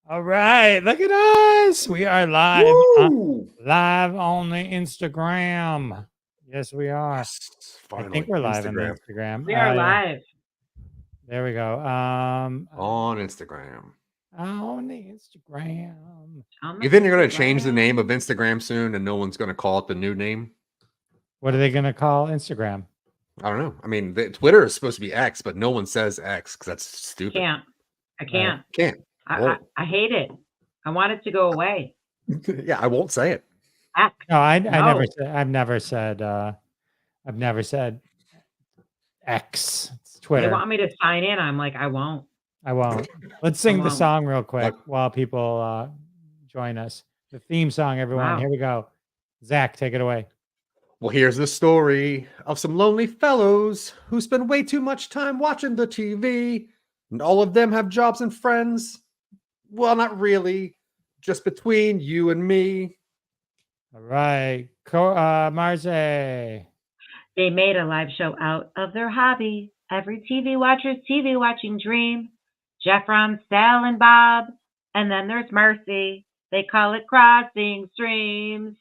All right, look at us. We are live, live on the Instagram. Yes, we are. Yes, I finally. think we're live on the Instagram. Instagram. We are Yeah. live. There we go. On Instagram. On the Instagram. You think they're going to change the name of Instagram soon and no one's going to call it the new name? What are they going to call Instagram? I don't know. I mean, Twitter is supposed to be X, but no one says X because that's stupid. I can't. Can't. I hate it. I want it to go away. Yeah, I won't say it. X. No, I've never said X. It's Twitter. They want me to sign in. I'm like, I won't. I won't. Let's sing the song real quick while people join us. The theme song, everyone. Wow. Here we go. Zach, take it away. Well, here's the story of some lonely fellows who spend way too much time watching the TV, and all of them have jobs and friends. Well, not really. Just between you and me. All right. Marze. They made a live show out of their hobby. Every TV watcher's TV watching dream. Jeff, Ron, Sal, and Bob. And then there's Mercy. They call it crossing streams.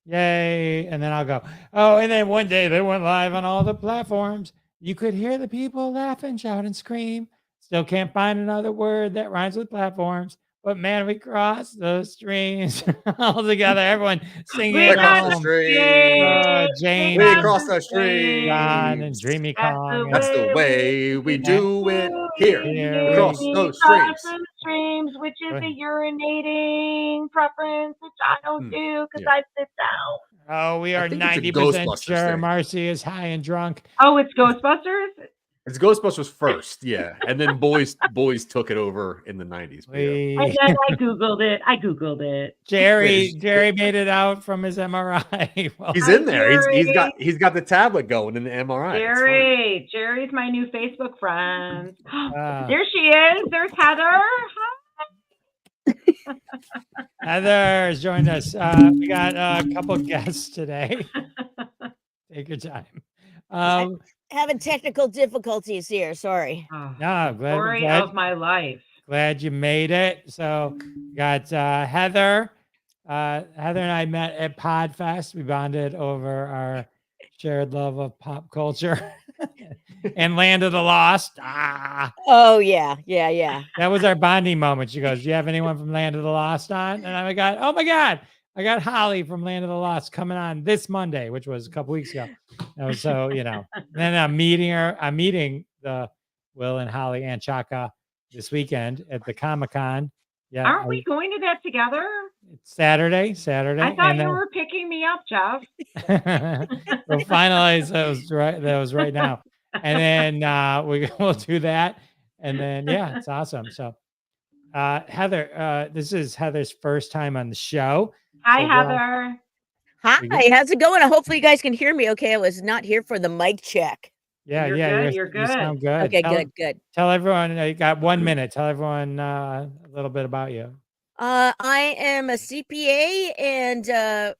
Yay. And then I'll go, oh, and then one day they went live on all the platforms. You could hear the people laugh and shout and scream. Still can't find another word that rhymes with platforms. But man, we crossed those streams all together. Everyone singing. We crossed the streams. James. We crossed the streams. John and Dreamy Kong. That's the way we do it here. Across those streams, which is a urinating preference, which I don't do because I sit down. Oh, we are 90% sure Marcy is high and drunk. Oh, it's Ghostbusters? It's Ghostbusters first, yeah. And then boys took it over in the 90s. Yeah. And then I Googled it. Jerry made it out from his MRI. Well, he's in there. He's got the tablet going in the MRI. Jerry's my new Facebook friend. There she is. There's Heather. Hi. Heather's joined us. We got a couple guests today. Take your time. Having technical difficulties here. Sorry. Story of my life. Glad you made it. So, got Heather. Heather and I met at Podfest. We bonded over our shared love of pop culture and Land of the Lost. Oh yeah. That was our bonding moment. She goes, "Do you have anyone from Land of the Lost on?" And I got, "Oh my God, I got Holly from Land of the Lost coming on this Monday," which was a couple weeks ago. So, then I'm meeting the Will and Holly and Chaka this weekend at the Comic-Con. Yeah. Aren't we going to that together? It's Saturday. I thought you were picking me up, Jeff. We'll finalize those right now. And then we'll do that. And then, it's awesome. So, Heather, this is Heather's first time on the show. Hi, Heather. Hi, how's it going? Hopefully you guys can hear me okay. I was not here for the mic check. You're good. You sound good. Okay, good. Tell everyone, you got 1 minute. Tell everyone a little bit about you. I am a CPA and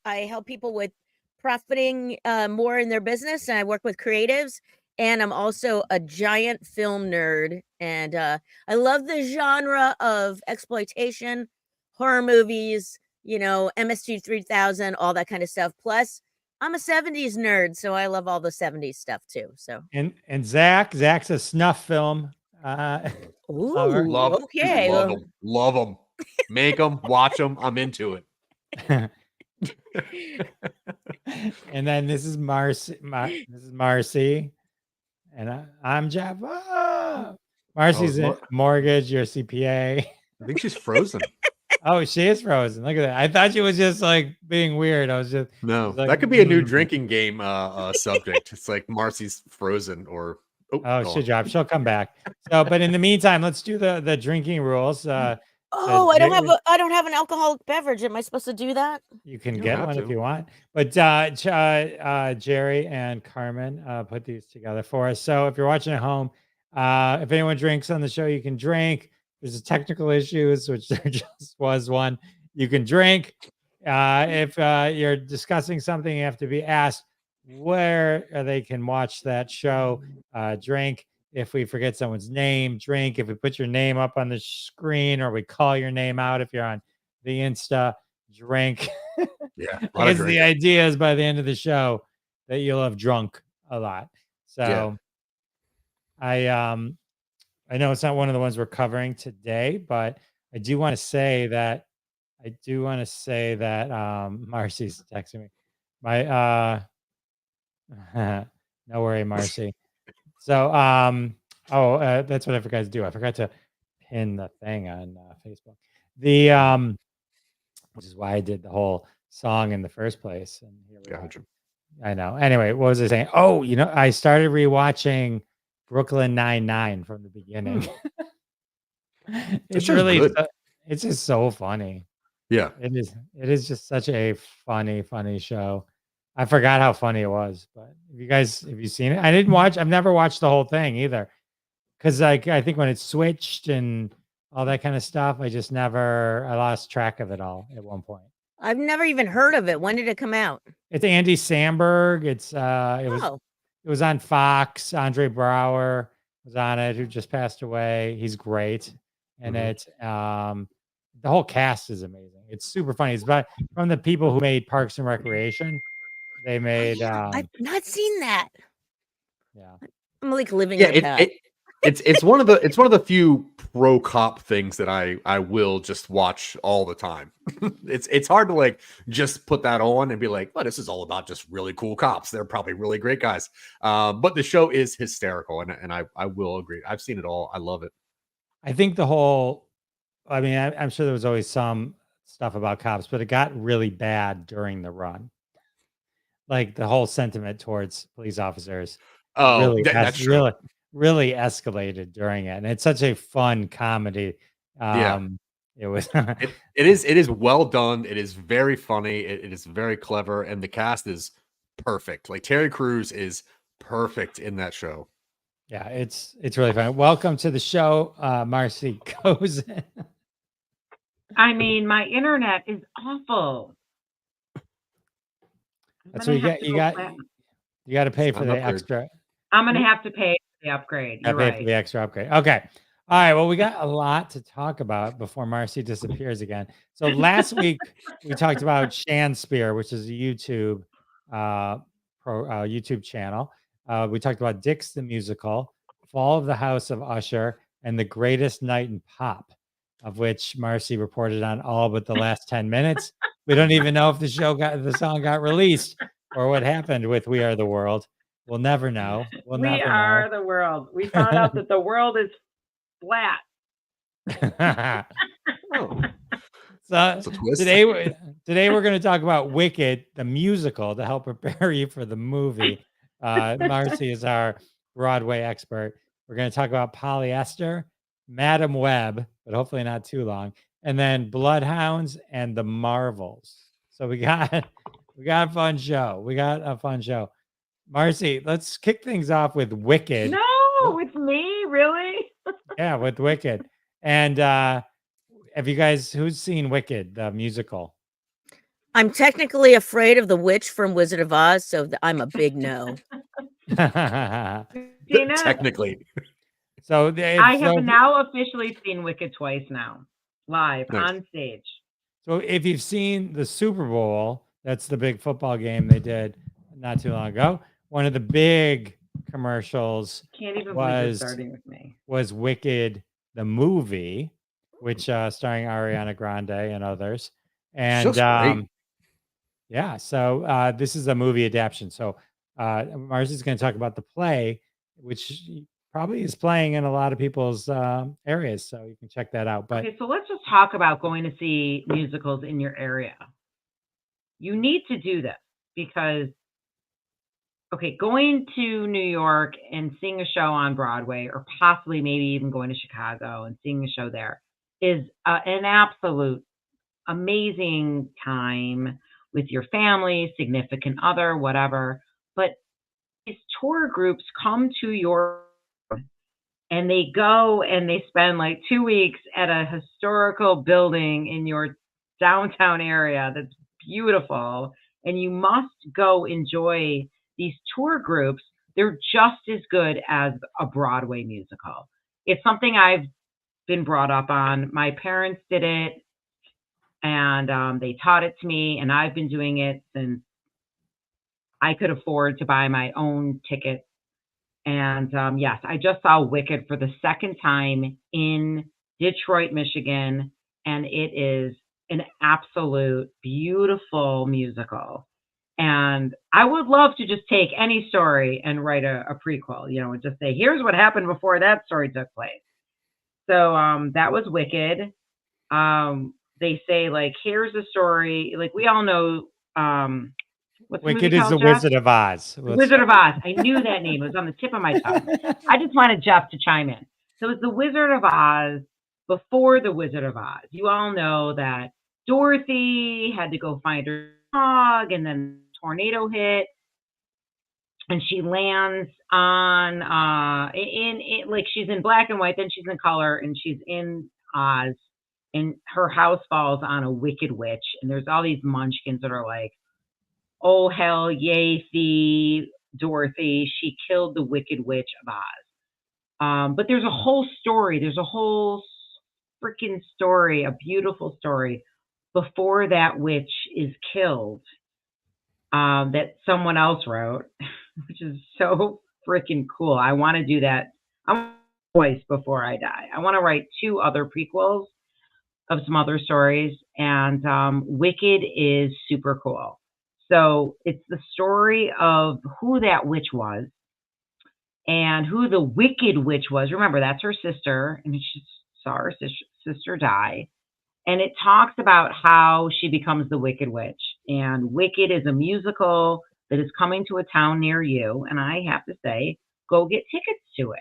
I help people with profiting more in their business. And I work with creatives. And I'm also a giant film nerd. And I love the genre of exploitation, horror movies, MST 3000, all that kind of stuff. Plus, I'm a 70s nerd, so I love all the 70s stuff too. So and Zack's a snuff film. Ooh, okay. Love them. Make them, watch them. I'm into it. And then this is Marcy. And I'm Jeff. Marcy's in mortgage. You're a CPA. I think she's frozen. Oh, she is frozen. Look at that. I thought she was just like being weird. No, that could be a new drinking game subject. It's like Marcy's frozen or she dropped. She'll come back. So, but in the meantime, let's do the drinking rules. I don't have an alcoholic beverage. Am I supposed to do that? You can get one if you want. But Jerry and Carmen put these together for us. So if you're watching at home, if anyone drinks on the show, you can drink. There's a technical issues, which there just was one. You can drink. If you're discussing something, you have to be asked where they can watch that show. Drink. if we forget someone's name, drink. If we put your name up on the screen, or we call your name out if you're on the Insta, drink. Yeah, a I lot of guess the drinking. idea is by the end of the show that you'll have drunk a lot. So I know it's not one of the ones we're covering today, but I do want to say that Marcy's texting me. My no worry, Marcy. So that's what I forgot to do. I forgot to pin the thing on Facebook. The which is why I did the whole song in the first place. And here we are. Gotcha. I know. Anyway, what was I saying? Oh, I started rewatching Brooklyn Nine-Nine from the beginning. It's show's really good. it's just so funny. Yeah. It is just such a funny show. I forgot how funny it was, but have you seen it? I've never watched the whole thing either. Cause I think when it switched and all that kind of stuff, I lost track of it all at one point. I've never even heard of it. When did it come out? It's Andy Samberg. It was on Fox. Andre Brower was on it, who just passed away. He's great. And it's the whole cast is amazing. It's super funny. It's from the people who made Parks and Recreation. They made I've not seen that. yeah. I'm like living Yeah, with that. it's one of the few pro cop things that I will just watch all the time. It's hard to like just put that on and be like, well, this is all about just really cool cops. They're probably really great guys. But the show is hysterical, and I will agree. I've seen it all. I love it. I think I'm sure there was always some stuff about cops, but it got really bad during the run. Like the whole sentiment towards police officers That's true. really escalated during it. And it's such a fun comedy. It was it is well done. It is very funny. It is very clever, and the cast is perfect. Like Terry Crews is perfect in that show. Yeah, it's really fun. Welcome to the show, Marcy Cozen. I mean, my internet is awful. That's what you got to pay for the extra. I'm going to have to pay for the upgrade. You're right. Pay for the extra upgrade. Okay. All right. Well, we got a lot to talk about before Marcy disappears again. So last week we talked about Shanspeare, which is a YouTube YouTube channel. We talked about Dix the Musical, Fall of the House of Usher, and The Greatest Night in Pop, of which Marcy reported on all but the last 10 minutes. We don't even know if the song got released or what happened with We Are the World. We'll never know. We are the world. We found out that the world is flat. So today we're going to talk about Wicked, the musical, to help prepare you for the movie. Marcy is our Broadway expert. We're going to talk about Polyester, Madam Web, but hopefully not too long, and then Bloodhounds and the Marvels. So we got a fun show. Marcy, let's kick things off with Wicked. No, with me, really? Yeah, with Wicked. And have you guys, who's seen Wicked, the musical? I'm technically afraid of the witch from Wizard of Oz, so I'm a big no. Technically. So I have now officially seen Wicked twice now, live on stage. So if you've seen the Super Bowl, that's the big football game they did not too long ago. One of the big commercials was Wicked, the movie, which starring Ariana Grande and others. And so this is a movie adaptation. So Marcy's going to talk about the play, which probably is playing in a lot of people's areas. So you can check that out. But okay, so let's just talk about going to see musicals in your area. You need to do this because, going to New York and seeing a show on Broadway, or possibly maybe even going to Chicago and seeing a show there, is an absolute amazing time with your family, significant other, whatever. But these tour groups come to your and they go and they spend like 2 weeks at a historical building in your downtown area that's beautiful. And you must go enjoy these tour groups they're just as good as a Broadway musical. It's something I've been brought up on. My parents did it, and they taught it to me, and I've been doing it since I could afford to buy my own ticket. And yes, I just saw Wicked for the second time in Detroit, Michigan, and it is an absolute beautiful musical. And I would love to just take any story and write a prequel, you know, and just say, here's what happened before that story took place. So that was Wicked. They say, like, here's the story. Like, we all know what's the movie Wicked is called, the Jeff? Wizard of Oz. The Wizard of Oz. I knew that name. It was on the tip of my tongue. I just wanted Jeff to chime in. So it's the Wizard of Oz before the Wizard of Oz. You all know that Dorothy had to go find her dog, and then a tornado hit, and she lands on like, she's in black and white, then she's in color, and she's in Oz, and her house falls on a wicked witch, and there's all these munchkins that are like, oh, hell, yay, thee, Dorothy, she killed the Wicked Witch of Oz. But there's a whole story. There's a whole freaking story, a beautiful story, before that witch is killed, that someone else wrote, which is so freaking cool. I want to do that. I want to voice before I die. I want to write 2 other prequels of some other stories, and Wicked is super cool. So it's the story of who that witch was and who the Wicked Witch was. Remember, that's her sister, and she saw her sister die. And it talks about how she becomes the Wicked Witch. And Wicked is a musical that is coming to a town near you. And I have to say, go get tickets to it.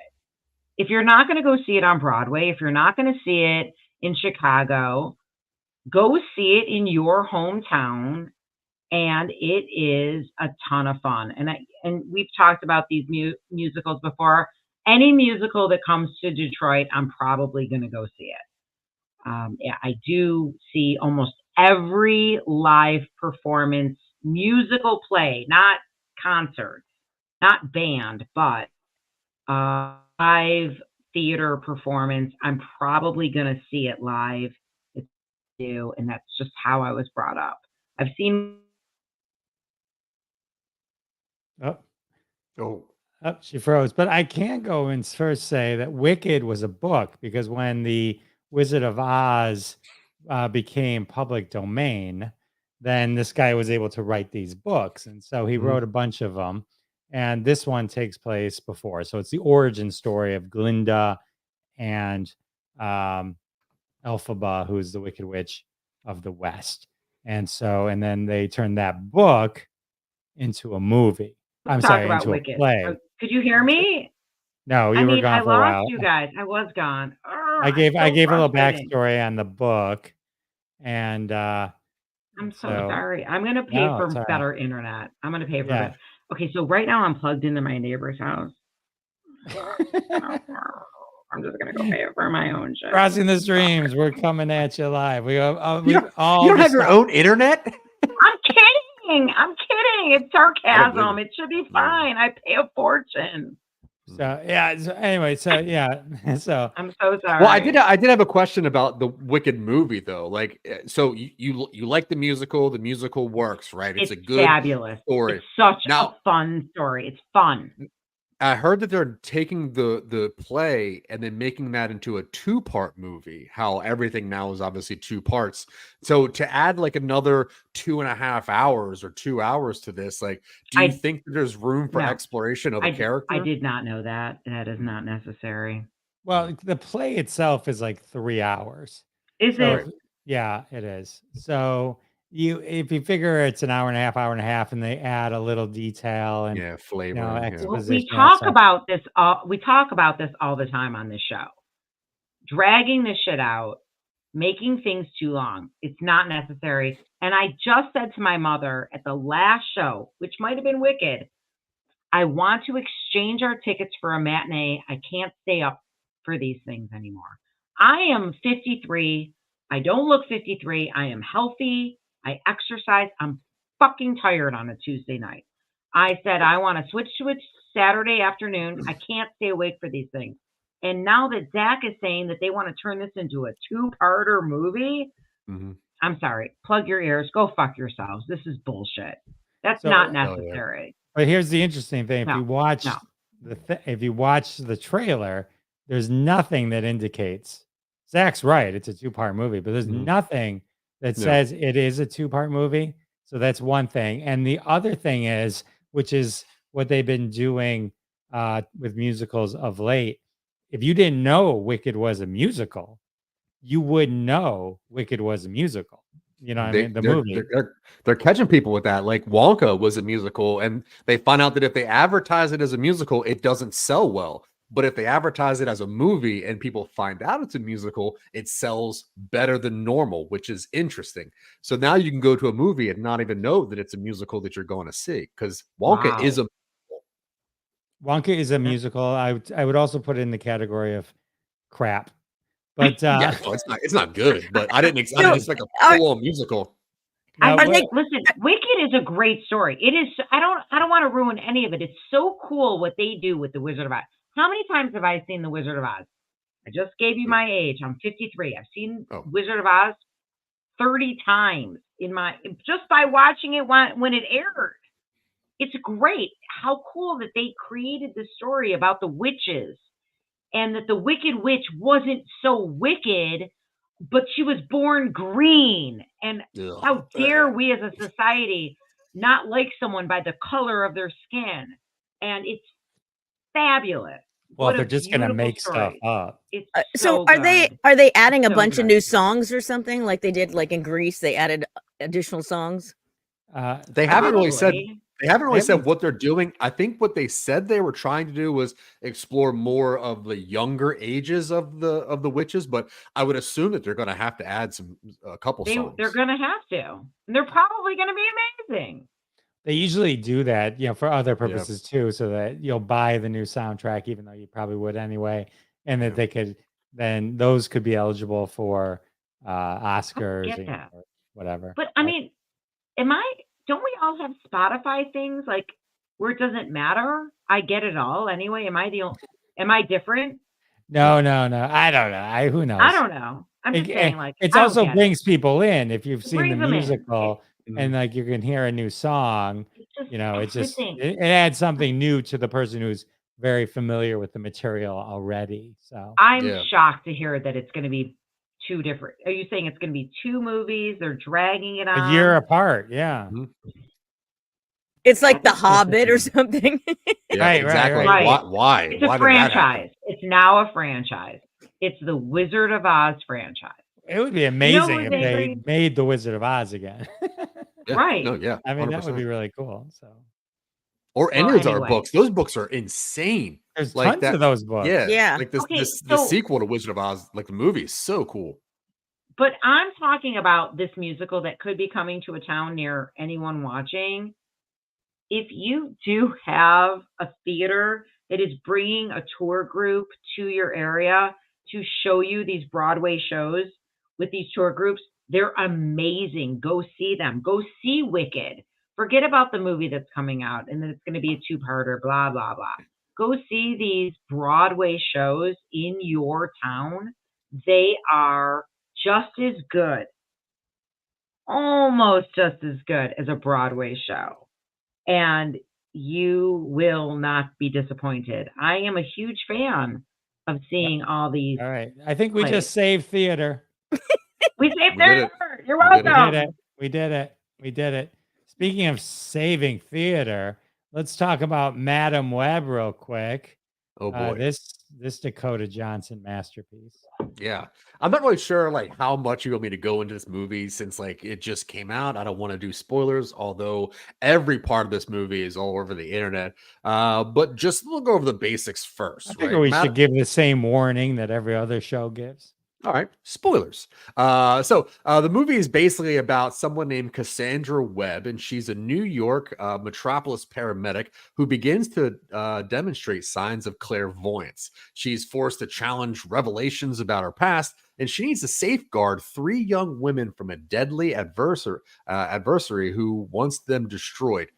If you're not going to go see it on Broadway, if you're not going to see it in Chicago, go see it in your hometown. And it is a ton of fun. And we've talked about these musicals before. Any musical that comes to Detroit, I'm probably going to go see it. Yeah, I do see almost every live performance, musical play, not concerts, not band, but live theater performance. I'm probably going to see it live. It's new, and that's just how I was brought up. I've seen. Oh, she froze. But I can go and first say that Wicked was a book, because when the Wizard of Oz became public domain, then this guy was able to write these books. And so he wrote a bunch of them. And this one takes place before. So it's the origin story of Glinda and Elphaba, who's the Wicked Witch of the West. And so, and then they turned that book into a movie. I'm sorry, into Wicked. a play. Could you hear me? No, you were gone for a while. I lost you guys. I was gone. I gave a little backstory on the book, and I'm so sorry. I'm gonna pay for better internet. I'm gonna pay for it. Okay, so right now I'm plugged into my neighbor's house. I'm just gonna go pay for my own shit. Crossing the Streams, we're coming at you live. We go. You don't have your own internet? I'm kidding. It's sarcasm. It should be fine. I pay a fortune. So yeah. So anyway, so yeah. So I'm so sorry. Well, I did have a question about the Wicked movie though. Like, so you like the musical? The musical works, right? It's a good, fabulous story. It's such a fun story. It's fun. I heard that they're taking the play and then making that into a 2-part movie. How everything now is obviously 2 parts. So to add like another 2.5 hours or 2 hours to this, like, do you think that there's room for exploration of a character? I did not know that. That is not necessary. Well, the play itself is like 3 hours. Is it? Yeah, it is. So if you figure it's an hour and a half, and they add a little detail and flavor, exposition. We talk about this all the time on this show. Dragging this shit out, making things too long. It's not necessary. And I just said to my mother at the last show, which might have been Wicked, I want to exchange our tickets for a matinee. I can't stay up for these things anymore. I am 53. I don't look 53. I am healthy. I exercise. I'm fucking tired on a Tuesday night. I said, I want to switch to a Saturday afternoon. I can't stay awake for these things. And now that Zack is saying that they want to turn this into a 2-parter movie, I'm sorry. Plug your ears. Go fuck yourselves. This is bullshit. That's not necessary. But here's the interesting thing: if No, you watch no. if you watch the trailer, there's nothing that indicates. Zach's right; it's a 2-part movie, but there's nothing that says it is a 2-part movie. So that's one thing, and the other thing is, which is what they've been doing with musicals of late. If you didn't know Wicked was a musical, you wouldn't know Wicked was a musical. You know what I mean? The movie. They're catching people with that. Like Wonka was a musical, and they find out that if they advertise it as a musical, it doesn't sell well. But if they advertise it as a movie and people find out it's a musical, it sells better than normal, which is interesting. So now you can go to a movie and not even know that it's a musical that you're going to see, because Wonka is a Wonka is a musical. I would also put it in the category of crap. But yeah, no, it's not good. But I didn't expect a full-on musical. I think, listen, Wicked is a great story. It is. I don't want to ruin any of it. It's so cool what they do with the Wizard of Oz. How many times have I seen the Wizard of Oz? I just gave you my age. I'm 53. I've seen Wizard of Oz 30 times just by watching it when it aired. It's great. How cool that they created this story about the witches, and that the Wicked Witch wasn't so wicked, but she was born green. And how dare we as a society not like someone by the color of their skin? And it's fabulous. Well, they're just going to make stuff up. It's so are they adding a bunch of new songs or something like they did like in Greece? They added additional songs. They haven't really said. They haven't really said what they're doing. I think what they said they were trying to do was explore more of the younger ages of the witches, but I would assume that they're going to have to add a couple songs. They're going to have to. And they're probably going to be amazing. They usually do that, for other purposes too, so that you'll buy the new soundtrack, even though you probably would anyway, and that those could be eligible for Oscars or whatever. But I mean, don't we all have Spotify things like where it doesn't matter? I get it all anyway. Am I different? No. I don't know. Who knows? I don't know. I'm just saying, like, it also brings people in if you've seen the musical and like you can hear a new song. It adds something new to the person who's very familiar with the material already. So I'm shocked to hear that it's going to be 2 different. Are you saying it's going to be 2 movies? They're dragging it on a year apart. Yeah. It's like The Hobbit or something. Right, exactly. Right. Why? It's a franchise. It's now a franchise. It's the Wizard of Oz franchise. It would be amazing if they made the Wizard of Oz again. Right. No, yeah. I mean, 100%. That would be really cool. So, or any of our books. Those books are insane. There's tons of those books. Yeah. Like the sequel to Wizard of Oz, like the movie, is so cool. But I'm talking about this musical that could be coming to a town near anyone watching. If you do have a theater that is bringing a tour group to your area to show you these Broadway shows with these tour groups, they're amazing. Go see them. Go see Wicked. Forget about the movie that's coming out and that it's going to be a 2-parter, blah, blah, blah. Go see these Broadway shows in your town. They are just as good, almost just as good as a Broadway show. And you will not be disappointed. I am a huge fan of seeing all these. All right. I think we just saved theater. We saved theater. You're welcome. We did it. Speaking of saving theater, let's talk about Madam Web real quick. Oh boy. This Dakota Johnson masterpiece. Yeah. I'm not really sure like how much you want me to go into this movie since like it just came out. I don't want to do spoilers, although every part of this movie is all over the internet. But just we'll go over the basics first. I think we should give the same warning that every other show gives. All right, spoilers. So the movie is basically about someone named Cassandra Webb, and she's a New York metropolis paramedic who begins to demonstrate signs of clairvoyance. She's forced to challenge revelations about her past, and she needs to safeguard 3 young women from a deadly adversary who wants them destroyed.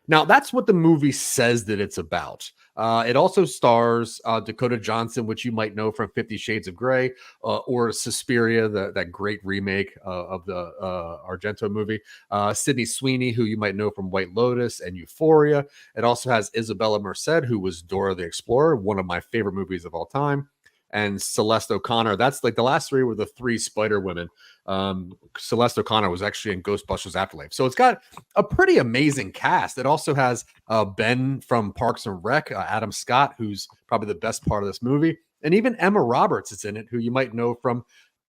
Now, that's what the movie says that it's about. It also stars Dakota Johnson, which you might know from 50 Shades of Grey, or Suspiria, that great remake of the Argento movie. Sydney Sweeney, who you might know from White Lotus and Euphoria. It also has Isabella Merced, who was Dora the Explorer, one of my favorite movies of all time. And Celeste O'Connor. That's like the last three were the three Spider Women. Celeste O'Connor was actually in Ghostbusters Afterlife. So it's got a pretty amazing cast. It also has Ben from Parks and Rec, Adam Scott, who's probably the best part of this movie. And even Emma Roberts is in it, who you might know from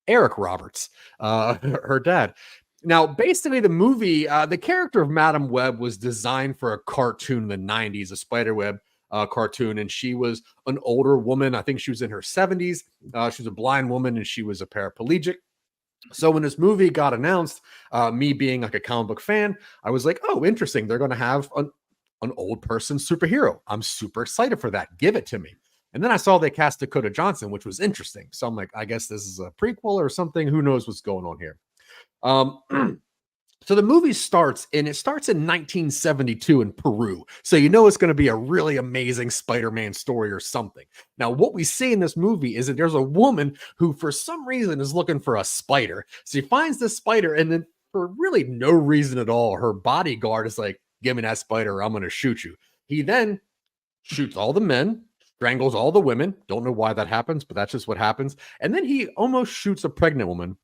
Eric Roberts, her dad. Now, basically, the movie, the character of Madame Web was designed for a cartoon in the 90s, a Spiderweb cartoon, and she was an older woman. I think she was in her 70s. She was a blind woman, and she was a paraplegic. So when this movie got announced, me being like a comic book fan, I was like, oh, interesting. They're going to have an old person superhero. I'm super excited for that. Give it to me. And then I saw they cast Dakota Johnson, which was interesting. So I'm like, I guess this is a prequel or something. Who knows what's going on here? So the movie starts in 1972 in Peru. So you know it's going to be a really amazing Spider-Man story or something. Now, what we see in this movie is that there's a woman who, for some reason, is looking for a spider. So she finds this spider, and then for really no reason at all, her bodyguard is like, give me that spider, or I'm going to shoot you. He then shoots all the men, strangles all the women. Don't know why that happens, but that's just what happens. And then he almost shoots a pregnant woman,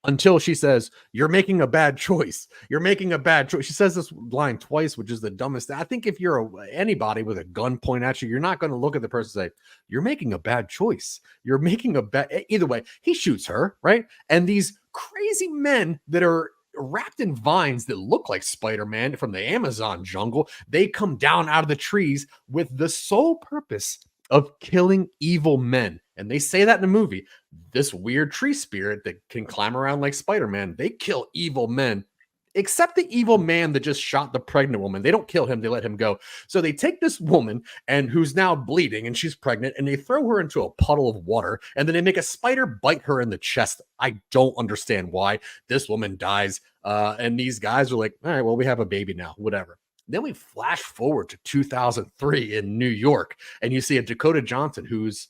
until she says, you're making a bad choice. You're making a bad choice. She says this line twice, which is the dumbest. I think if you're anybody with a gun pointed at you, you're not going to look at the person and say, you're making a bad choice. You're making a bad... Either way, he shoots her, right? And these crazy men that are wrapped in vines that look like Spider-Man from the Amazon jungle, they come down out of the trees with the sole purpose of killing evil men. And they say that in the movie. This weird tree spirit that can climb around like Spider-Man, they kill evil men, except the evil man that just shot the pregnant woman. They don't kill him, they let him go. So they take this woman, and who's now bleeding, and she's pregnant, and they throw her into a puddle of water, and then they make a spider bite her in the chest. I don't understand why. This woman dies, and these guys are like, all right, well, we have a baby now, whatever. Then we flash forward to 2003 in New York, and you see a Dakota Johnson who's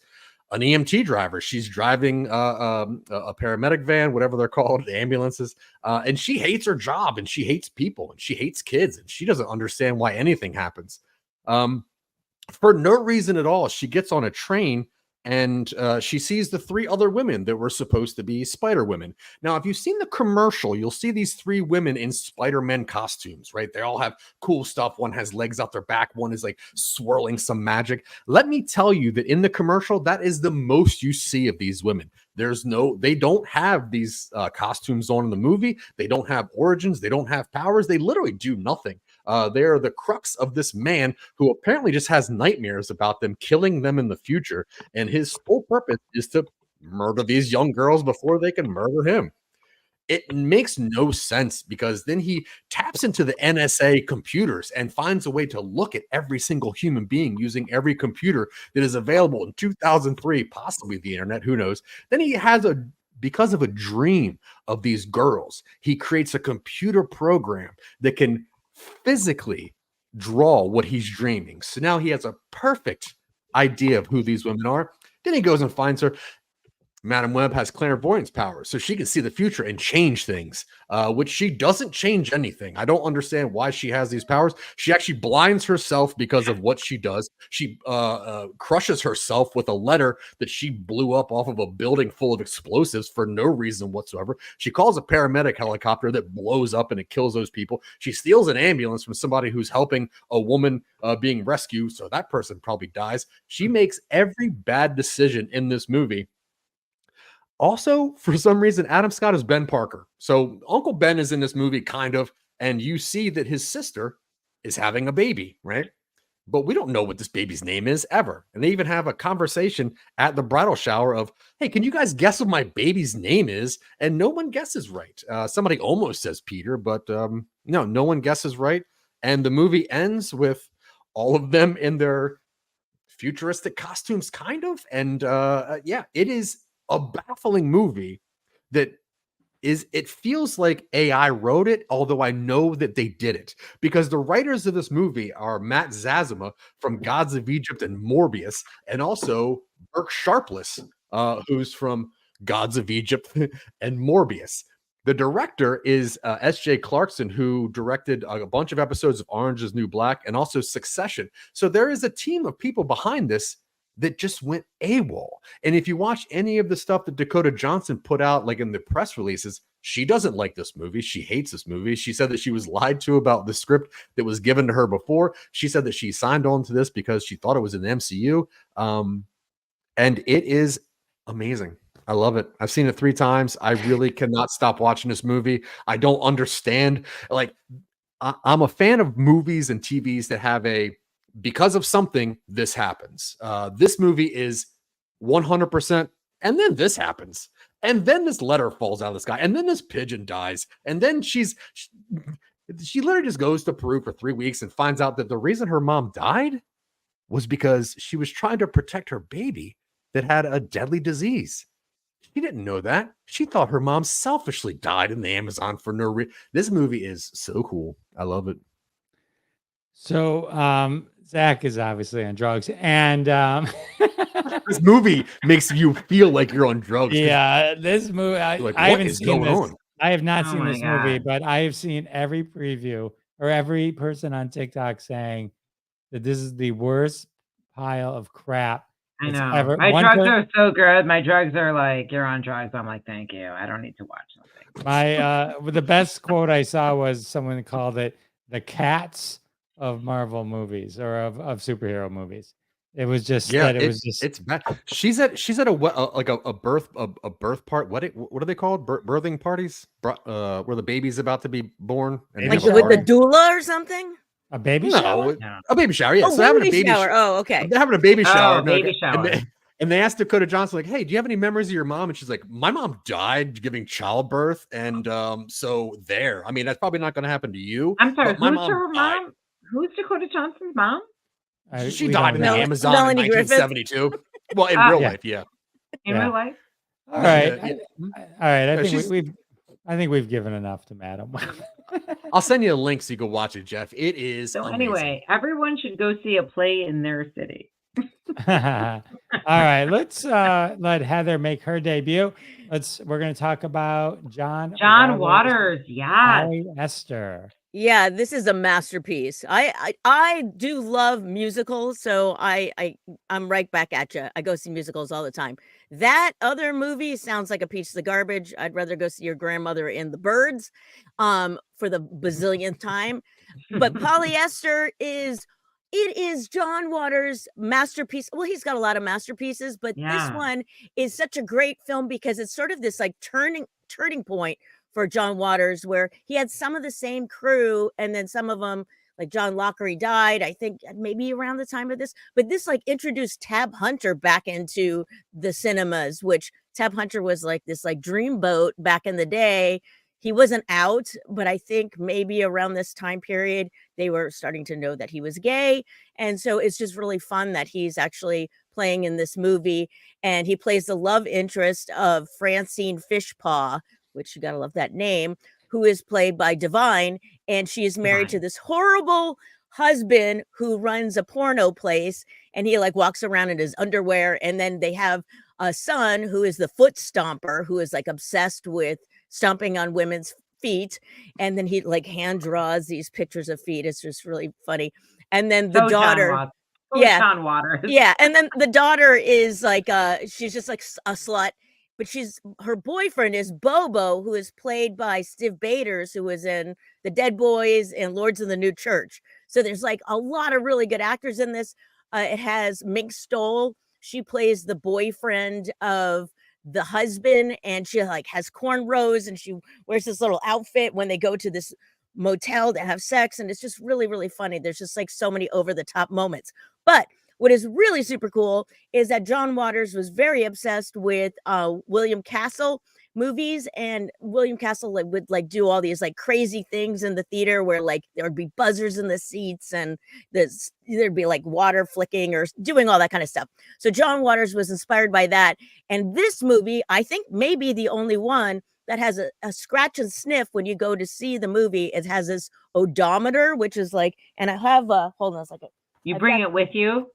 an EMT driver. She's driving a paramedic van, whatever they're called, ambulances, and she hates her job, and she hates people, and she hates kids, and she doesn't understand why anything happens. For no reason at all, she gets on a train, and she sees the three other women that were supposed to be Spider Women. Now, if you've seen the commercial, you'll see these three women in Spider-Man costumes, right? They all have cool stuff. One has legs out their back. One is like swirling some magic. Let me tell you that in the commercial, that is the most you see of these women. They don't have these costumes on in the movie. They don't have origins. They don't have powers. They literally do nothing. They're the crux of this man who apparently just has nightmares about them killing them in the future. And his sole purpose is to murder these young girls before they can murder him. It makes no sense, because then he taps into the NSA computers and finds a way to look at every single human being using every computer that is available in 2003, possibly the internet, who knows. Then he has because of a dream of these girls, he creates a computer program that can physically draw what he's dreaming. So now he has a perfect idea of who these women are. Then he goes and finds her. Madame Web has clairvoyance powers, so she can see the future and change things, which she doesn't change anything. I don't understand why she has these powers. She actually blinds herself because of what she does. She crushes herself with a letter that she blew up off of a building full of explosives for no reason whatsoever. She calls a paramedic helicopter that blows up and it kills those people. She steals an ambulance from somebody who's helping a woman being rescued, so that person probably dies. She makes every bad decision in this movie. Also, for some reason, Adam Scott is Ben Parker. So Uncle Ben is in this movie, kind of, and you see that his sister is having a baby, right? But we don't know what this baby's name is ever. And they even have a conversation at the bridal shower of, hey, can you guys guess what my baby's name is? And no one guesses right. Somebody almost says Peter, but no one guesses right. And the movie ends with all of them in their futuristic costumes, kind of. And yeah, it is a baffling movie that is it feels like AI wrote it, although I know that they did it because the writers of this movie are Matt Zazima from Gods of Egypt and Morbius, and also Burke Sharpless, who's from Gods of Egypt and Morbius. The director is S.J. Clarkson, who directed a bunch of episodes of Orange is New Black and also Succession. So there is a team of people behind this that just went AWOL. And if you watch any of the stuff that Dakota Johnson put out, like in the press releases, she doesn't like this movie. She hates this movie. She said that she was lied to about the script that was given to her before. She said that she signed on to this because she thought it was an MCU. And it is amazing. I love it. I've seen it 3 times. I really cannot stop watching this movie. I don't understand. Like, I'm a fan of movies and TVs that have because of something, this happens. This movie is 100%, and then this happens. And then this letter falls out of the sky, and then this pigeon dies. And then she literally just goes to Peru for 3 weeks and finds out that the reason her mom died was because she was trying to protect her baby that had a deadly disease. She didn't know that. She thought her mom selfishly died in the Amazon for no reason. This movie is so cool. I love it. So Zach is obviously on drugs, and this movie makes you feel like you're on drugs. yeah, this movie Like, I what haven't is seen going this. on? I have not Oh seen my this movie, God. but I have seen every preview or every person on TikTok saying that this is the worst pile of crap. I that's know. ever. My One drugs per- are so good. My drugs are like, you're on drugs. I'm like, thank you. I don't need to watch something. My the best quote I saw was someone called it the cats of Marvel movies or of superhero movies. It was just that it was just it's bad. She's at a birth part. What are they called? Birthing parties? Where the baby's about to be born. And Baby they have Like a with the party? doula or something? a baby No, shower. No. a baby shower. Yeah, Oh, so they're having a baby baby shower. Oh, okay. They're having a baby shower. Oh, baby shower. And they asked Dakota Johnson, like, hey, do you have any memories of your mom? And she's like, my mom died giving childbirth. And so there. I mean, that's probably not going to happen to you. I'm sorry. but my Who's mom her died. mom? Who's Dakota Johnson's mom? She We died don't in the know. Amazon Melanie in Griffith? 1972. Well, in real Yeah. life, yeah. In Yeah. real life? All right, Yeah, all right. I she's- think we've given enough to Madam. I'll send you a link so you can watch it, Jeff. It is So amazing. anyway, everyone should go see a play in their city. All right, let's let Heather make her debut. We're going to talk about John Waters, yes. Polyester. Yeah, this is a masterpiece. I do love musicals, so I'm right back at you. I go see musicals all the time. That other movie sounds like a piece of garbage. I'd rather go see Your Grandmother and the Birds, for the bazillionth time. But Polyester is John Waters' masterpiece. Well, he's got a lot of masterpieces, but this Yeah. one is such a great film because it's sort of this like turning point for John Waters, where he had some of the same crew, and then some of them, like John Lockery died, I think maybe around the time of this, but this like introduced Tab Hunter back into the cinemas, which Tab Hunter was like this like dreamboat back in the day. He wasn't out, but I think maybe around this time period, they were starting to know that he was gay. And so it's just really fun that he's actually playing in this movie, and he plays the love interest of Francine Fishpaw, which you gotta love that name, who is played by Divine, and she is married to this horrible husband who runs a porno place, and he like walks around in his underwear. And then they have a son who is the foot stomper, who is like obsessed with stomping on women's feet, and then he like hand draws these pictures of feet. It's just really funny. And then the daughter, John Waters. yeah, and then the daughter is like she's just like a slut, but her boyfriend is Bobo, who is played by Steve Baders, who was in The Dead Boys and Lords of the New Church. So there's like a lot of really good actors in this. It has Mink Stoll. She plays the boyfriend of the husband, and she like has cornrows, and she wears this little outfit when they go to this motel to have sex, and it's just really, really funny. There's just like so many over the top moments. But what is really super cool is that John Waters was very obsessed with William Castle movies, and William Castle would like do all these like crazy things in the theater where like there would be buzzers in the seats, and there'd be like water flicking or doing all that kind of stuff. So John Waters was inspired by that. And this movie, I think, may be the only one that has a scratch and sniff when you go to see the movie. It has this odometer, which is like, and I have hold on a second. You I've bring got- it with you?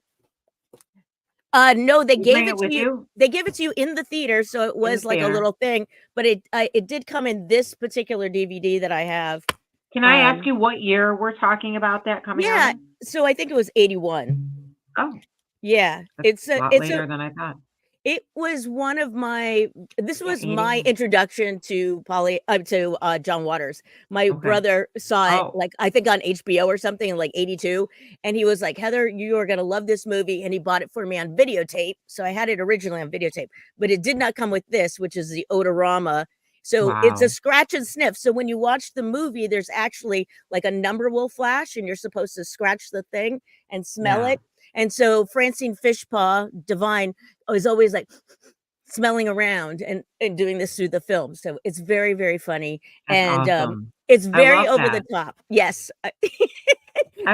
No, they You gave bring it it to with you. you? They give it to you in the theater, so it was like a theater. little thing. But it did come in this particular DVD that I have. Can I ask you what year we're talking about that coming out? Yeah, in? so I think it was 81. Oh, Yeah, that's a lot later than I thought. It was one of my. This was my 81. introduction to John Waters. My brother saw it like I think on HBO or something in like 82, and he was like, "Heather, you are gonna love this movie," and he bought it for me on videotape. So I had it originally on videotape, but it did not come with this, which is the Odorama. So it's a scratch and sniff. So when you watch the movie, there's actually like a number will flash, and you're supposed to scratch the thing and smell it. And so Francine Fishpaw Divine is always like smelling around and doing this through the film. So it's very, very funny. That's and awesome. it's I very love over that. the top. Yes. I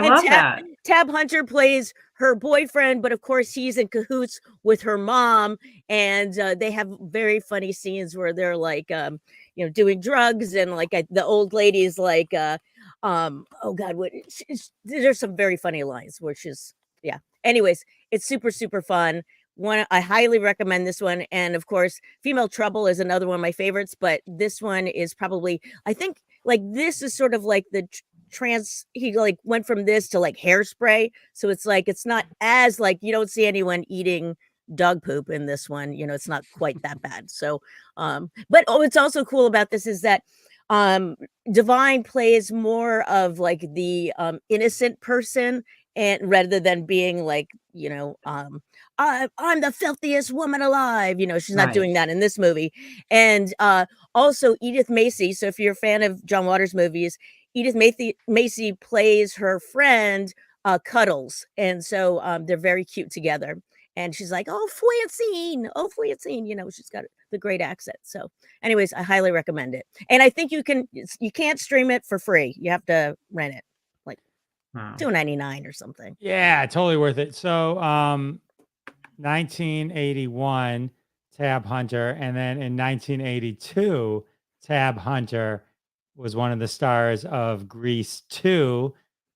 love that. Tab Hunter plays her boyfriend, but of course he's in cahoots with her mom. And they have very funny scenes where they're like, doing drugs, and like the old lady's like, oh God, there's some very funny lines, which is, yeah. Anyways, it's super, super fun. I highly recommend this one. And of course, Female Trouble is another one of my favorites, but this one is probably, I think, like this is sort of like the he like went from this to like Hairspray. So it's like, it's not as like, you don't see anyone eating dog poop in this one. It's not quite that bad. So, but what's also cool about this is that Divine plays more of like the innocent person, and rather than being like, I'm the filthiest woman alive, she's not doing that in this movie. And also Edith Macy. So if you're a fan of John Waters movies, Edith Macy plays her friend Cuddles, and so they're very cute together. And she's like, oh Francine, she's got the great accent. So anyways, I highly recommend it. And I think you can't stream it for free. You have to rent it, like $2.99 or something. Yeah, totally worth it. So 1981, Tab Hunter, and then in 1982, Tab Hunter was one of the stars of Grease 2,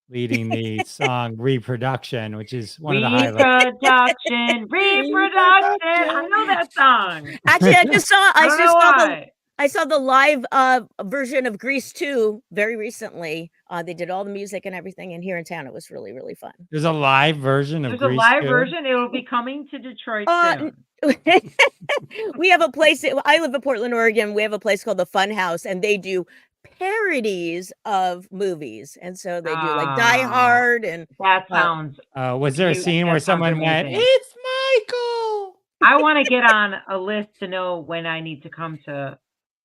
leading the song Reproduction, which is one of the highlights. Reproduction. I know that song. Actually, I saw the live version of Grease 2 very recently. They did all the music and everything, and here in town it was really, really fun. There's a live version of Grease 2? There's a live version. It will be coming to Detroit soon. We have a place. I live in Portland, Oregon. We have a place called the Fun House, and they do parodies of movies, and so they do like Die Hard, and that sounds. Was there a scene where someone went, "It's Michael"? I want to get on a list to know when I need to come to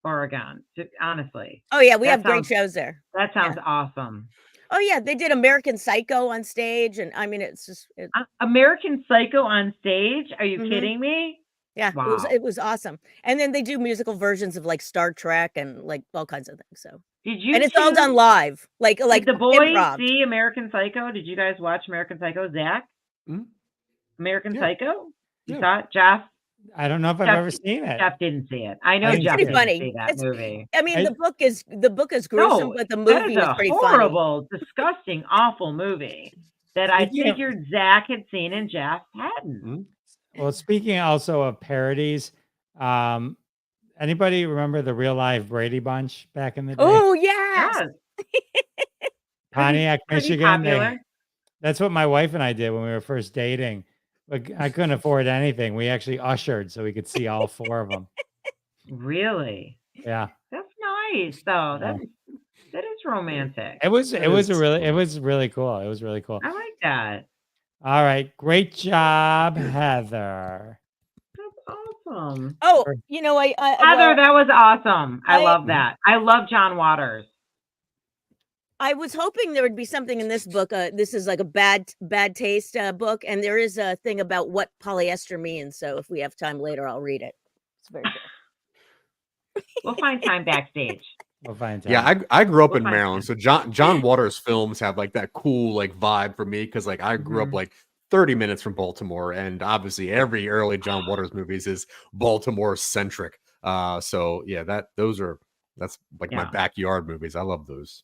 Oregon. Honestly. Oh yeah, we have great shows there. That sounds awesome. Oh yeah, they did American Psycho on stage, and I mean, it's just American Psycho on stage. Are you kidding me? Yeah, wow. It was awesome. And then they do musical versions of like Star Trek and like all kinds of things. So and it's all done live, like did the boys improv. See American Psycho? Did you guys watch American Psycho, Zach? American Psycho? You saw it, Jeff? I don't know if I've ever seen it. Jeff didn't see it. I know Jeff didn't see that movie. I mean, the book is gruesome, but the movie is pretty horrible, disgusting, awful movie that I figured Zach had seen and Jeff hadn't. Well, speaking also of parodies, anybody remember the Real Life Brady Bunch back in the day? Oh yes. Pontiac, Michigan. That's what my wife and I did when we were first dating. But I couldn't afford anything. We actually ushered so we could see all 4 of them. Really? Yeah. That's nice, though. That is romantic. It was really cool. It was really cool. I like that. All right. Great job, Heather. That's awesome. Oh, Heather, that was awesome. I love that. I love John Waters. I was hoping there would be something in this book. This is like a bad taste book, and there is a thing about what polyester means. So if we have time later, I'll read it. It's very good. We'll find time backstage. We'll find time. Yeah, I grew up in Maryland, so John Waters films have like that cool like vibe for me because like I grew up like 30 minutes from Baltimore, and obviously every early John Waters movies is Baltimore centric. So yeah, that's like my Yeah. backyard movies. I love those.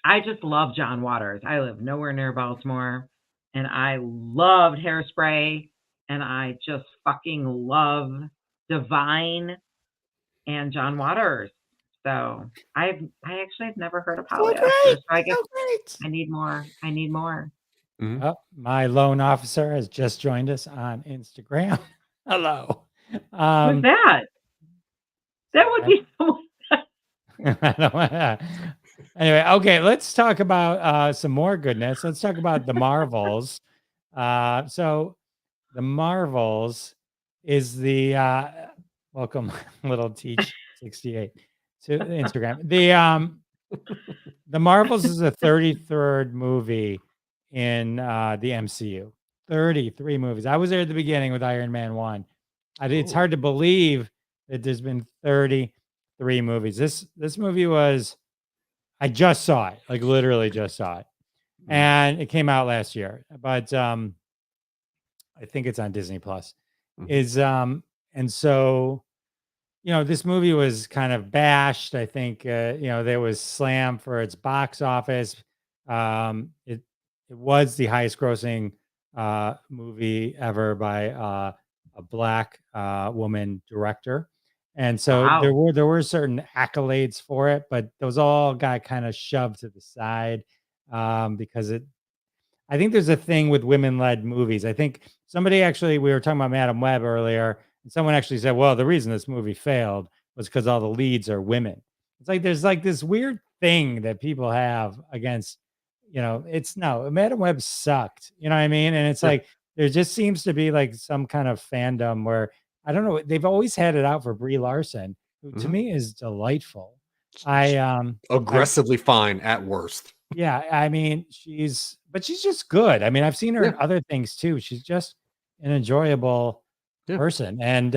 I just love John Waters. I live nowhere near Baltimore, and I loved Hairspray, and I just fucking love Divine and John Waters. So I actually have never heard of So Polyester. great. So I guess So great. I need more. I need more. Mhm. Oh, my loan officer has just joined us on Instagram. Hello. Who's that? That would be someone. I don't wanna- Anyway, okay, let's talk about some more goodness. Let's talk about the Marvels. So the Marvels is the welcome little teach 68 to Instagram. The Marvels is the 33rd movie in the MCU. 33 movies. I was there at the beginning with Iron Man 1. It's Oh. hard to believe that there's been 33 movies. This movie was, I just saw it, like literally just saw it. Mhm. And it came out last year, but I think it's on Disney Plus. Mhm. And so this movie was kind of bashed. I think there was slam for its box office. It was the highest grossing movie ever by a black woman director. And so Wow. there were certain accolades for it, but those all got kind of shoved to the side because I think there's a thing with women-led movies. I think somebody actually, we were talking about Madam Web earlier, and someone actually said, well, the reason this movie failed was because all the leads are women. It's like there's like this weird thing that people have against, it's no, Madam Web sucked. You know what I mean? And it's Yeah. like there just seems to be like some kind of fandom where I don't know, they've always had it out for Brie Larson, who to Mhm. me is delightful. I Aggressively fine at worst. yeah, I mean, she's just good. I mean, I've seen her in Yeah. other things too. She's just an enjoyable Yeah. person. And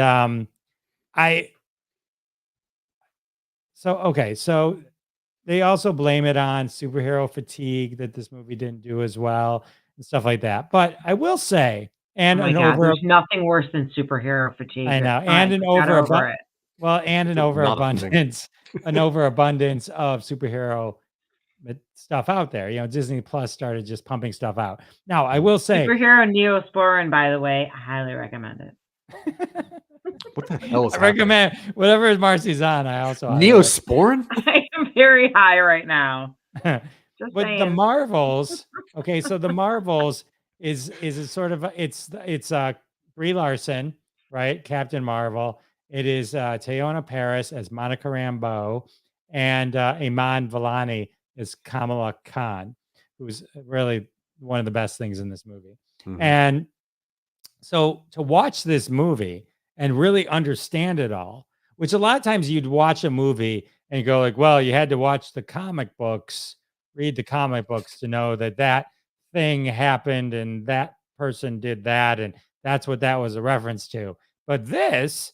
so they also blame it on superhero fatigue that this movie didn't do as well and stuff like that. But I will say, Oh and my an God, over there's nothing worse than superhero fatigue. I know, It's and fine. an Just got over it. well, and an It's not a thing. overabundance, an overabundance of superhero stuff out there. Disney Plus started just pumping stuff out. Now, I will say, Superhero Neosporin, by the way, I highly recommend it. What the hell is I happening? recommend whatever Marcy's on. I also highly Neosporin? I am very high right now. recommend. Just But the saying. Marvels, okay, so the Marvels is a sort of it's Brie Larson, right? Captain Marvel. It is Teyonah Parris as Monica Rambeau, and Iman Vellani as Kamala Khan, who's really one of the best things in this movie. Mhm. And so to watch this movie and really understand it all, which a lot of times you'd watch a movie and you go like, well, you had to watch the comic books, read the comic books to know that that thing happened and that person did that and that's what that was a reference to. But this,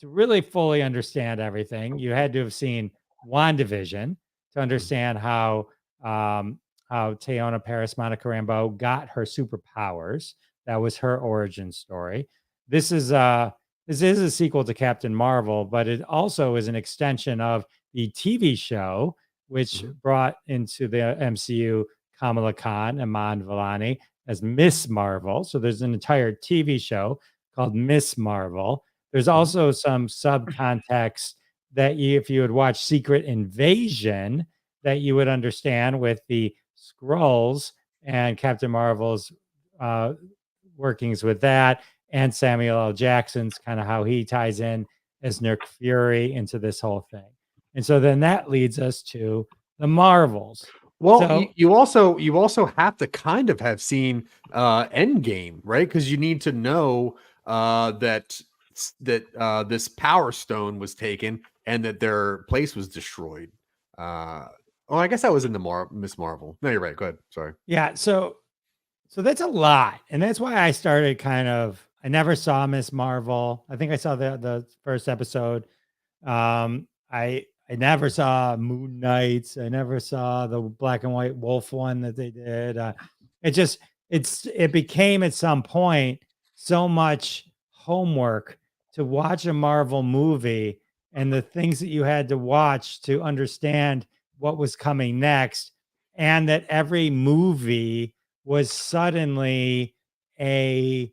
to really fully understand everything, you had to have seen WandaVision to understand how Teyonah Parris, Monica Rambeau got her superpowers. That was her origin story. This is a sequel to Captain Marvel, but it also is an extension of the TV show, which Mhm. brought into the MCU Kamala Khan, Iman Vellani as Miss Marvel. So there's an entire TV show called Miss Marvel. There's also some subcontext that if you would watch Secret Invasion, that you would understand with the Skrulls and Captain Marvel's workings with that, and Samuel L. Jackson's kind of how he ties in as Nick Fury into this whole thing. And so then that leads us to the Marvels. Well, So you also have to kind of have seen Endgame, right? Because you need to know that this Power Stone was taken and that their place was destroyed. Oh, I guess that was in the Miss Marvel. No, you're right. Go ahead. Sorry. yeah, so that's a lot. And that's why I started I never saw Miss Marvel. I think I saw the first episode. I never saw Moon Knights. I never saw the black and white wolf one that they did. It became at some point so much homework to watch a Marvel movie and the things that you had to watch to understand what was coming next, and that every movie was suddenly a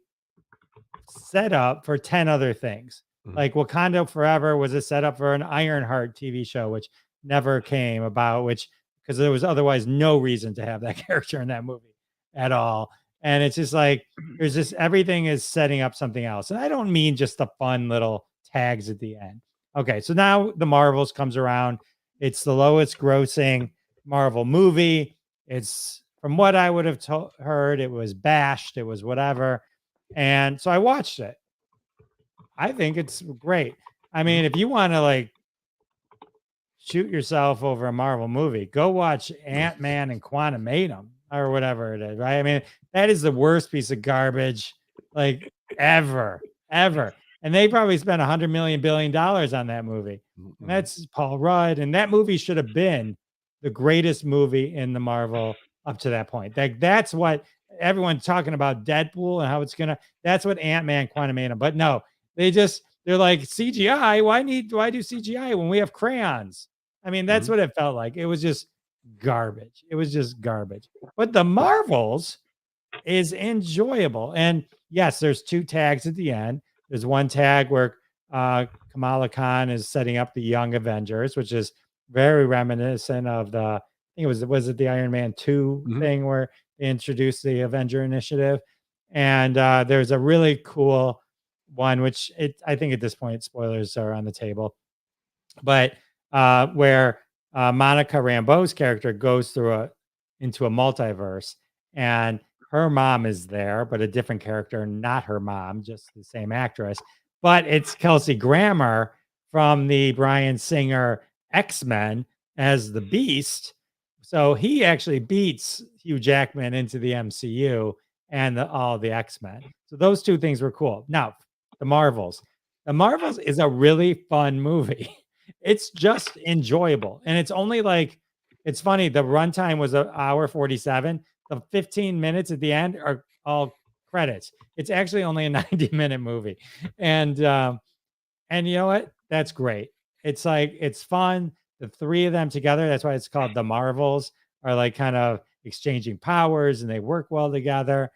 setup for 10 other things. Like Wakanda Forever was a setup for an Ironheart TV show, which never came about, which because there was otherwise no reason to have that character in that movie at all. And it's just like there's just everything is setting up something else. And I don't mean just the fun little tags at the end. Okay, so now the Marvels comes around. It's the lowest grossing Marvel movie. It's from what I would have heard, it was bashed, it was whatever. And so I watched it. I think it's great. I mean, if you want to like shoot yourself over a Marvel movie, go watch Ant-Man and Quantumanium or whatever it is, right? I mean, that is the worst piece of garbage like ever. And they probably spent $100 billion on that movie. And that's Paul Rudd. And that movie should have been the greatest movie in the Marvel up to that point. That's what everyone's talking about, Deadpool and how it's gonna. That's what Ant-Man Quantumanium. But no, they're like CGI. Why do CGI when we have crayons? I mean, that's what it felt like. It was just garbage. But the Marvels is enjoyable. And yes, there's 2 tags at the end. There's one tag where Kamala Khan is setting up the Young Avengers, which is very reminiscent of I think it was it the Iron Man 2 thing where they introduced the Avenger Initiative. And there's a really cool one, which I think at this point spoilers are on the table, but where Monica Rambeau's character goes into a multiverse, and her mom is there, but a different character, not her mom, just the same actress. But it's Kelsey Grammer from the Bryan Singer X-Men as the Beast. So he actually beats Hugh Jackman into the MCU and all the X-Men. So those 2 things were cool. Now, The Marvels is a really fun movie. It's just enjoyable. And it's only like, it's funny. The runtime was an hour 47. The 15 minutes at the end are all credits. It's actually only a 90-minute movie. And you know what? That's great. It's like, it's fun. The 3 of them together, that's why it's called The Marvels, are like kind of exchanging powers and they work well together.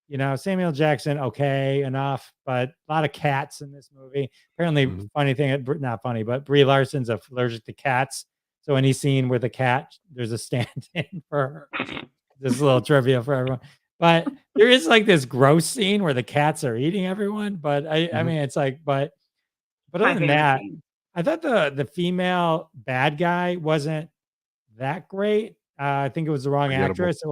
You know, Samuel Jackson, okay, enough, but a lot of cats in this movie. Apparently, funny thing, not funny, but Brie Larson's allergic to cats. So any scene with a cat, there's a stand-in for her. Just a little trivia for everyone. But there is like this gross scene where the cats are eating everyone. But I mean, it's like, but other than that, I thought the female bad guy wasn't that great. I think it was the wrong actress,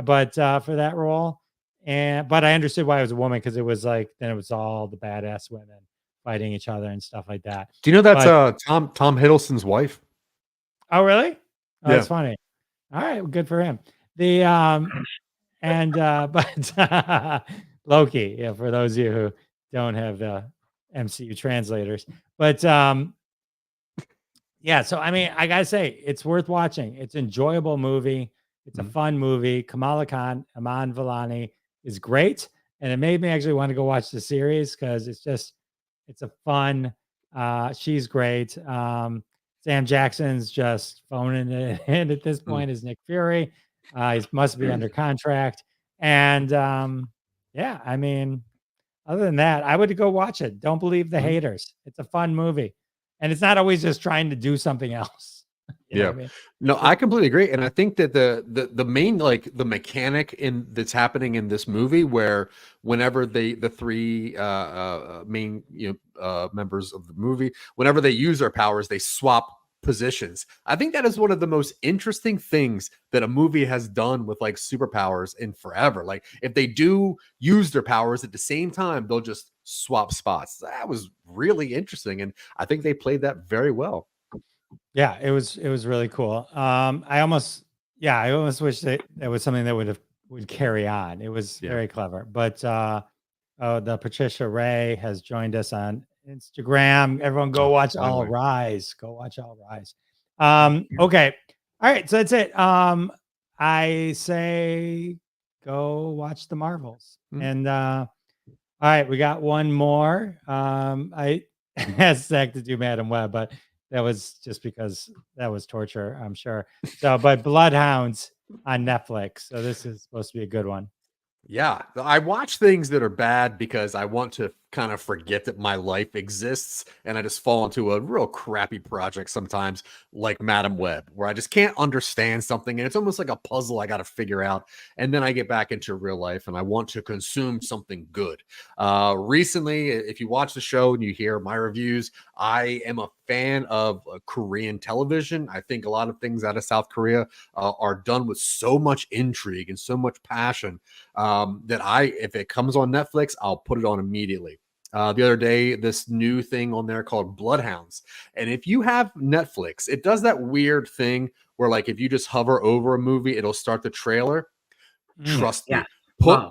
but for that role. But I understood why it was a woman, because it was like then it was all the badass women fighting each other and stuff like that. Do you know that's Tom Hiddleston's wife? Oh, really? Oh, yeah. That's funny. All right, well, good for him. The but Loki, yeah, for those of you who don't have the MCU translators. But yeah, so I mean, I gotta say, it's worth watching. It's an enjoyable movie. It's a fun movie. Kamala Khan, Aman Vellani is great, and it made me actually want to go watch the series because it's a fun. She's great. Sam Jackson's just phoning it in at this point as Nick Fury. He must be under contract, and yeah, I mean, other than that, I would go watch it. Don't believe the haters. It's a fun movie, and it's not always just trying to do something else. You know what I mean? No, I completely agree, and I think that the main, like, the mechanic that's happening in this movie, where whenever the 3 main members of the movie, whenever they use their powers, they swap positions. I think that is one of the most interesting things that a movie has done with like superpowers in forever. Like if they do use their powers at the same time, they'll just swap spots. That was really interesting, and I think they played that very well. Yeah, it was really cool. I almost wish that it was something that would carry on. It was very clever. But the Patricia Ray has joined us on Instagram. Everyone go watch All Rise. Go watch All Rise. Okay. All right, so that's it. I say go watch the Marvels. And all right, we got one more. asked Zach to do Madam Web, but that was just because that was torture, I'm sure. So, but Bloodhounds on Netflix. So this is supposed to be a good one. Yeah, I watch things that are bad because I want to kind of forget that my life exists, and I just fall into a real crappy project sometimes, like Madam Web, where I just can't understand something, and it's almost like a puzzle I got to figure out, and then I get back into real life, and I want to consume something good. Recently, if you watch the show and you hear my reviews, I am a fan of Korean television. I think a lot of things out of South Korea are done with so much intrigue and so much passion that if it comes on Netflix, I'll put it on immediately. The other day, this new thing on there called Bloodhounds. And if you have Netflix, it does that weird thing where, like, if you just hover over a movie, it'll start the trailer. Trust me. Yeah.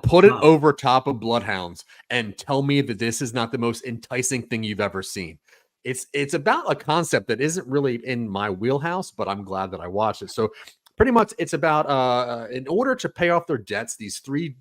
Put it over top of Bloodhounds and tell me that this is not the most enticing thing you've ever seen. It's about a concept that isn't really in my wheelhouse, but I'm glad that I watched it. So pretty much it's about in order to pay off their debts, these three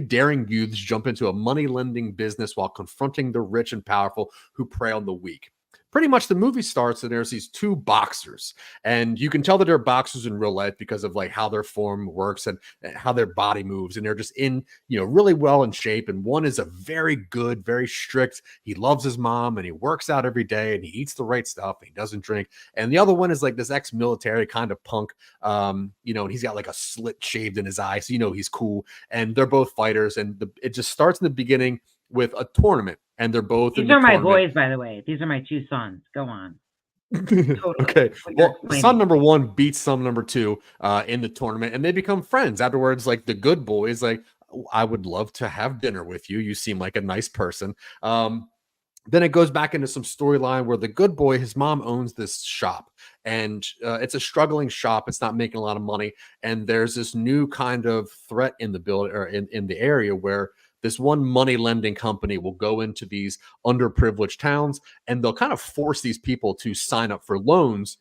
daring youths jump into a money lending business while confronting the rich and powerful who prey on the weak. Pretty much the movie starts and there's these two boxers, and you can tell that they're boxers in real life because of like how their form works and how their body moves, and they're just in, really well in shape. And one is a very good, very strict, he loves his mom and he works out every day and he eats the right stuff and he doesn't drink. And the other one is like this ex-military kind of punk, and he's got like a slit shaved in his eye, so he's cool. And they're both fighters, and it just starts in the beginning with a tournament, and they're both. These are my boys, by the way. These are my two sons. Go on. Totally. Okay. Well, son number one beats son number two in the tournament, and they become friends afterwards. Like the good boys, like, I would love to have dinner with you. You seem like a nice person. Then it goes back into some storyline where the good boy, his mom owns this shop, and it's a struggling shop. It's not making a lot of money, and there's this new kind of threat in the building or in the area where this one money lending company will go into these underprivileged towns, and they'll kind of force these people to sign up for loans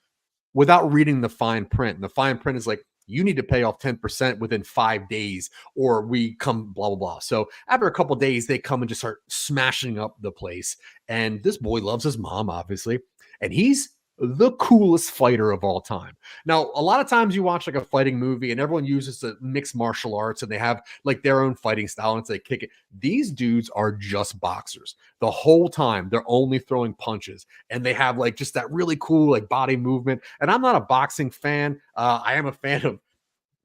without reading the fine print. And the fine print is like, you need to pay off 10% within 5 days, or we come blah, blah, blah. So after a couple of days, they come and just start smashing up the place. And this boy loves his mom, obviously, and he's the coolest fighter of all time. Now, a lot of times you watch like a fighting movie and everyone uses the mixed martial arts and they have like their own fighting style and it's like kick it. These dudes are just boxers. The whole time they're only throwing punches, and they have like just that really cool like body movement. And I'm not a boxing fan. I am a fan of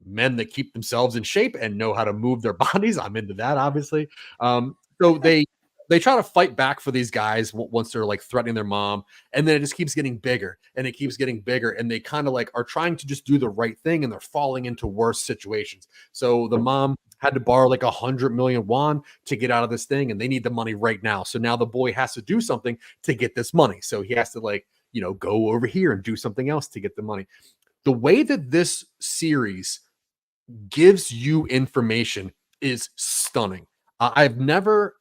men that keep themselves in shape and know how to move their bodies. I'm into that, obviously. So they try to fight back for these guys once they're like threatening their mom, and then it just keeps getting bigger and it keeps getting bigger, and they kind of like are trying to just do the right thing, and they're falling into worse situations. So the mom had to borrow like 100 million won to get out of this thing, and they need the money right now. So now the boy has to do something to get this money. So he has to like, go over here and do something else to get the money. The way that this series gives you information is stunning. I've never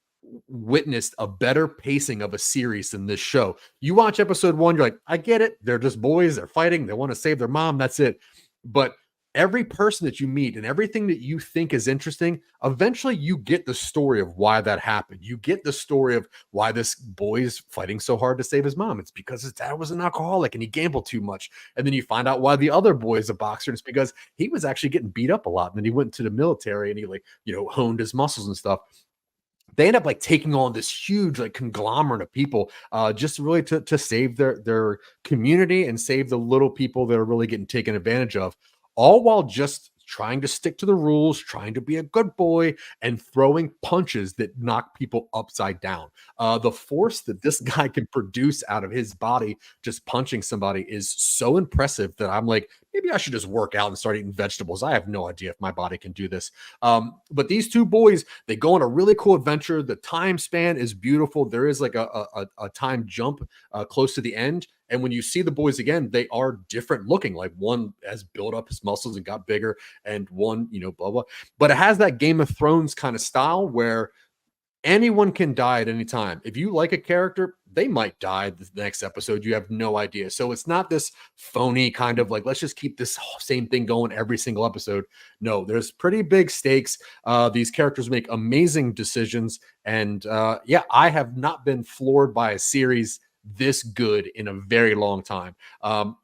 witnessed a better pacing of a series than this show. You watch episode 1, you're like, I get it. They're just boys. They're fighting. They want to save their mom. That's it. But every person that you meet and everything that you think is interesting, eventually you get the story of why that happened. You get the story of why this boy is fighting so hard to save his mom. It's because his dad was an alcoholic and he gambled too much. And then you find out why the other boy is a boxer. And it's because he was actually getting beat up a lot. And then he went to the military and he honed his muscles and stuff. They end up like taking on this huge like conglomerate of people just really to save their community and save the little people that are really getting taken advantage of, all while just trying to stick to the rules, trying to be a good boy, and throwing punches that knock people upside down. The force that this guy can produce out of his body just punching somebody is so impressive that I'm like, maybe I should just work out and start eating vegetables. I have no idea if my body can do this. But these two boys, they go on a really cool adventure. The time span is beautiful. There is like a time jump close to the end. And when you see the boys again, they are different looking. Like one has built up his muscles and got bigger, and one, blah, blah. But it has that Game of Thrones kind of style where anyone can die at any time. If you like a character, they might die the next episode. You have no idea. So it's not this phony kind of like, let's just keep this same thing going every single episode. No, there's pretty big stakes. These characters make amazing decisions. And yeah, I have not been floored by a series this good in a very long time.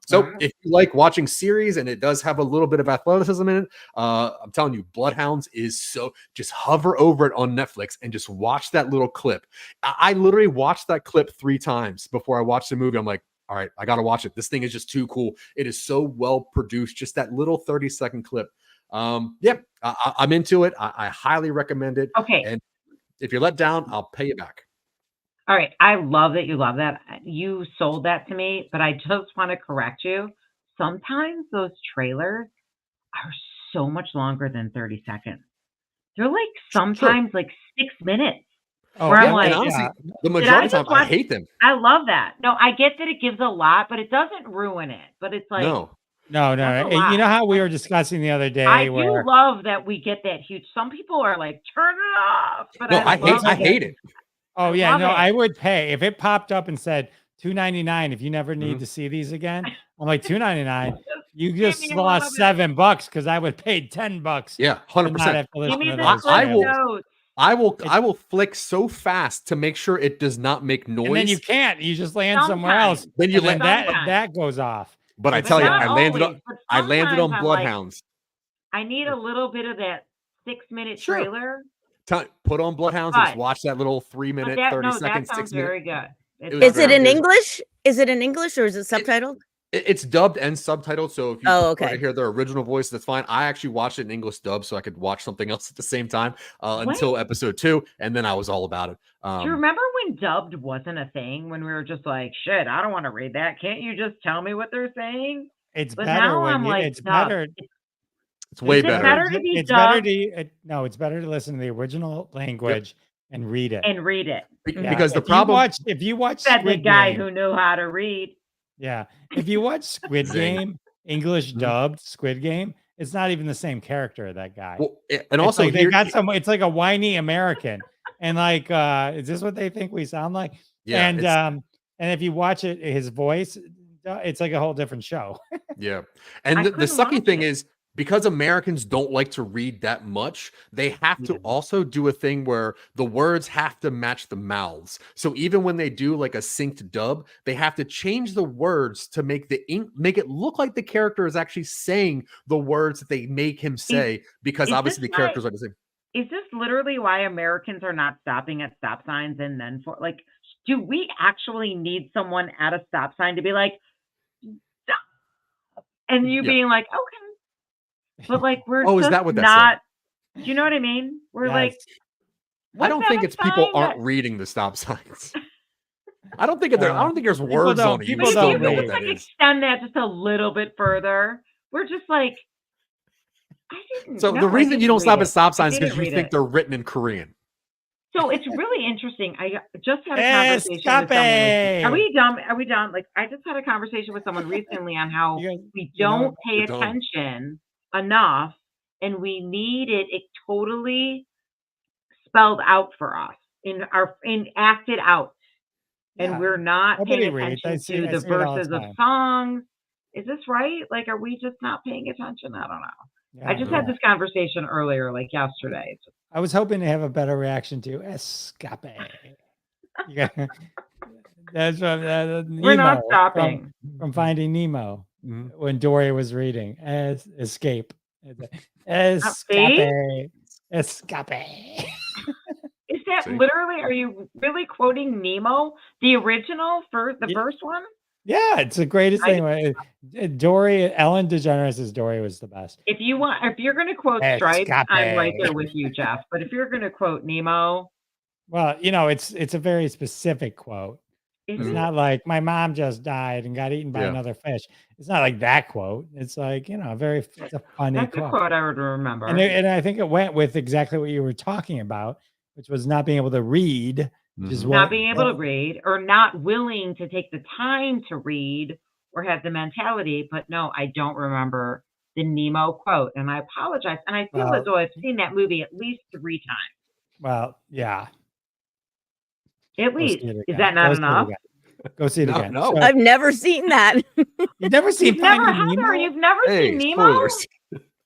So if you like watching series and it does have a little bit of athleticism in it, I'm telling you, Bloodhounds is so, just hover over it on Netflix and just watch that little clip. I literally watched that clip 3 times before I watched the movie. I'm like, all right, I got to watch it. This thing is just too cool. It is so well produced. Just that little 30-second clip. Yep, I'm into it. I highly recommend it. Okay. And if you're let down, I'll pay you back. All right. I love that you love that. You sold that to me, but I just want to correct you. Sometimes those trailers are so much longer than 30 seconds. They're like sometimes like 6 minutes. Oh, Where I'm Yeah, like, and honestly, yeah. the majority of the just time, I watch- hate them. I love that. No, I get that it gives a lot, but it doesn't ruin it. But it's like, No. No. That's a You lot. know how we were discussing the other day I where do love that we get that huge. Some people are like, turn it off. But No, I love hate it. oh I yeah, love no, it. I would pay if it popped up and said $2.99 if you never need Mhm. to see these again. I'm like $2.99. You give just me a little lost bit. $7 because I would pay $10 Yeah, to not 100%. have to listen Give me to the those clip I will- trailers. notes. I will flick so fast to make sure it does not make noise. And then you can't. You just land somewhere else. Sometimes. Then you And then let- Sometimes. that goes off. But I But tell you, not I landed always, on but I landed on sometimes I'm like, Bloodhounds. I need a little bit of that 6-minute Sure. trailer. Put on Bloodhounds and just But- watch that little 3-minute, 30-second, that sounds 6-minute. very good. It was Is it very in good. English? Is it in English or is it subtitled? It's dubbed and subtitled, so if you Oh, prefer okay. to hear their original voice, that's fine. I actually watched it in English dub so I could watch something else at the same time until episode 2, and then I was all about it. Do you remember when dubbed wasn't a thing? When we were just like, shit, I don't want to read that. Can't you just tell me what they're saying? It's But better now when I'm you, like, it's dubbed. better. It's way Is it better. better to be It's better dubbed? no, it's better to listen to the original language and read it. And read it. Yeah, Because the if problem you watch Said the Squid guy Game, who knew how to read. yeah, if you watch Squid Zing. Game, English Mhm. dubbed Squid Game, it's not even the same character of that guy. well, and It's also like they here, got it's like a whiny American, and like, is this what they think we sound like? yeah, and it's- and if you watch it, his voice, it's like a whole different show. yeah. And I the couldn't sucky watch thing it. is, because Americans don't like to read that much, they have to Yeah. also do a thing where the words have to match the mouths. So even when they do like a synced dub, they have to change the words to make make it look like the character is actually saying the words that they make him say, because is obviously this the characters are the same. Is this literally why Americans are not stopping at stop signs and then for like, do we actually need someone at a stop sign to be like, stop? And you Yeah. being like, okay. But like, we're Oh, is just that what that not, do you know what I mean? We're like, Yes. I what's don't that think a it's people sign aren't that- reading the stop signs. I don't think I don't think there's people words don't- on it. You people But if still you don't know could what read. just that like is. extend that just a little bit further, we're just like, I didn't. So no, the I reason you didn't don't stop read at it. stop I signs is because didn't you read think it. they're written in Korean. So it's really interesting. I just had a conversation with someone. Escape. Are we done? Are we done? Like, I just had a conversation with someone recently on how You guys- we you know, don't pay we're done. attention enough, and we need it totally spelled out for us in acted out, and Yeah, we're not nobody paying reads. I attention see- to I the see it all the verses of time. songs. Is this right? Like, are we just not paying attention? I don't know. I just had this conversation earlier, like yesterday. I was hoping to have a better reaction to escape. You got- That's from We're not Nemo, stopping. from Finding Nemo Mhm. when Dory was reading escape. Escape. Escape. Is that See? literally? Are you really quoting Nemo, the original for the Ye- first one? Yeah, it's the greatest I- thing. Dory, Ellen DeGeneres' Dory was the best. If you're going to quote Stripes, I'm right there Escape. with you, Jeff. But if you're going to quote Nemo, Well, it's a very specific quote. is It's it? not like my mom just died and got eaten by Yeah. another fish. It's not like that quote. It's like, it's a funny That's a quote. quote I would remember. And I think it went with exactly what you were talking about, which was not being able to read, which is Mhm. what, Not being able to read, or not willing to take the time to read, or have the mentality. But no, I don't remember the Nemo quote, and I apologize. And I feel as Well- though I've seen that movie at least 3 times. well, yeah. At Go see least. it Is again. that not Go see it enough? again. Go see it No, again. no. So, I've never seen that. you've never seen You've never, Finding Heather, Nemo? you've never Hey, seen Nemo? spoilers.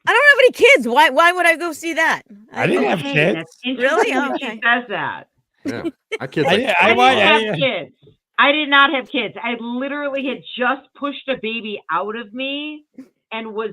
I don't have any kids. Why would I go see that? I didn't have Okay, kids. that's Really? interesting Oh, that okay. she says that. Yeah, my kid's I like did- I wa- didn't have I- kids. I did not have kids. I literally had just pushed a baby out of me and was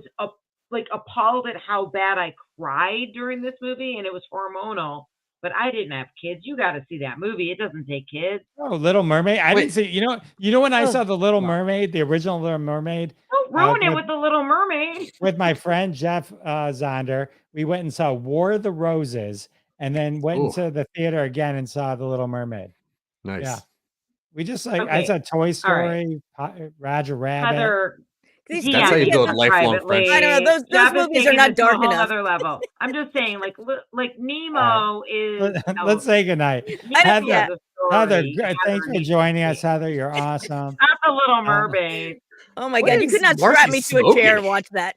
appalled at how bad I cried during this movie, and it was hormonal. But I didn't have kids. You got to see that movie. It doesn't take kids. Oh, Little Mermaid. I Wait. didn't see. You know when I Oh, saw the Little wow. Mermaid, the original Little Mermaid, Don't ruin it with- with the Little Mermaid. with my friend Jeff Zonder, we went and saw War of the Roses, and then went Ooh. into the theater again and saw the Little Mermaid. Nice. Yeah. We just I Okay, saw Toy all Story, Roger Rabbit. Heather, These That's how you kids build are- lifelong privately. friendship. I don't know, those Jeff is movies are taking not it to a dark whole enough. other level. I'm just saying, like Nemo is. Let's say goodnight. Nemo Heather, is a story. Heather, Heather thanks for needs joining to us, see. Heather. You're awesome. Not the Little Mermaid. Oh my What god, you is could not Marcy strap me to a chair smoking? and watch that.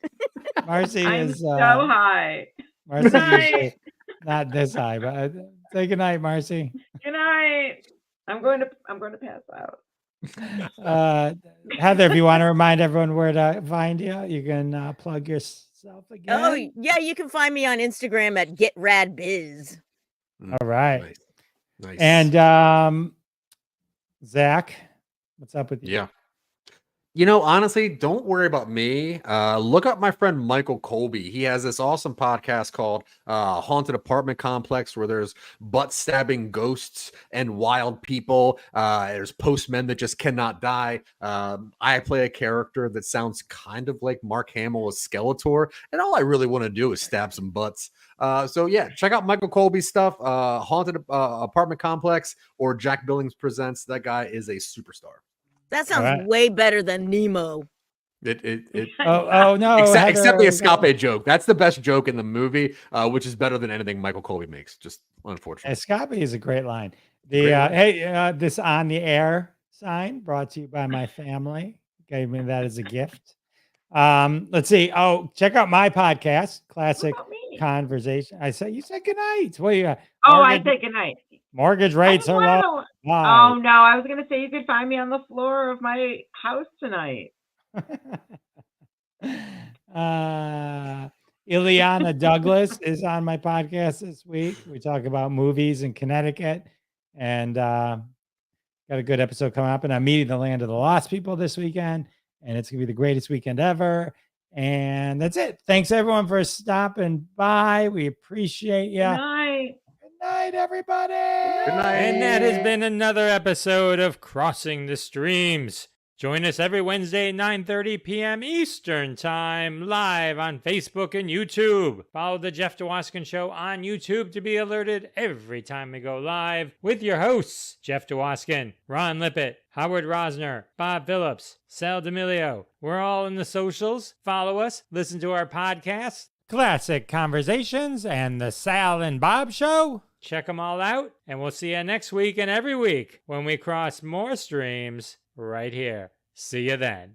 Marcy I'm is so high. Marcy night. usually not this high, but say goodnight, Marcy. Good night. I'm going to pass out. Heather, if you want to remind everyone where to find you, you can plug yourself again. Oh yeah, you can find me on Instagram at GetRadBiz. All right. Nice. Nice. And Zach, what's up with you? yeah. Honestly, don't worry about me. Look up my friend Michael Colby. He has this awesome podcast called Haunted Apartment Complex, where there's butt stabbing ghosts and wild people. There's postmen that just cannot die. I play a character that sounds kind of like Mark Hamill as Skeletor, and all I really want to do is stab some butts. So yeah, check out Michael Colby's stuff, Haunted Apartment Complex, or Jack Billings Presents. That guy is a superstar. That sounds right. way better than Nemo. Oh no, Except the Heather, escape joke. That's the best joke in the movie, which is better than anything Michael Colby makes. Just unfortunately. Escape is a great line. Great line. Hey, this on the air sign brought to you by my family. Gave me that as a gift. Let's see. Oh, check out my podcast, Classic What about me? Conversation. You said good night. What you got? Oh, I Mortgage- said good night. Mortgage I rates just are wanted low. to- Why? Oh no, I was gonna say you could find me on the floor of my house tonight. Ileana Douglas is on my podcast this week. We talk about movies in Connecticut, and got a good episode coming up. And I'm meeting the Land of the Lost people this weekend, and it's gonna be the greatest weekend ever. And that's it. Thanks everyone for stopping by. We appreciate you. Good night. Good night, everybody. Good night. And that has been another episode of Crossing the Streams. Join us every Wednesday at 9:30 p.m. Eastern Time, live on Facebook and YouTube. Follow the Jeff DeWaskin Show on YouTube to be alerted every time we go live with your hosts, Jeff DeWaskin, Ron Lippett, Howard Rosner, Bob Phillips, Sal D'Amelio. We're all in the socials. Follow us, listen to our podcasts, Classic Conversations, and the Sal and Bob Show. Check them all out, and we'll see you next week and every week when we cross more streams right here. See you then.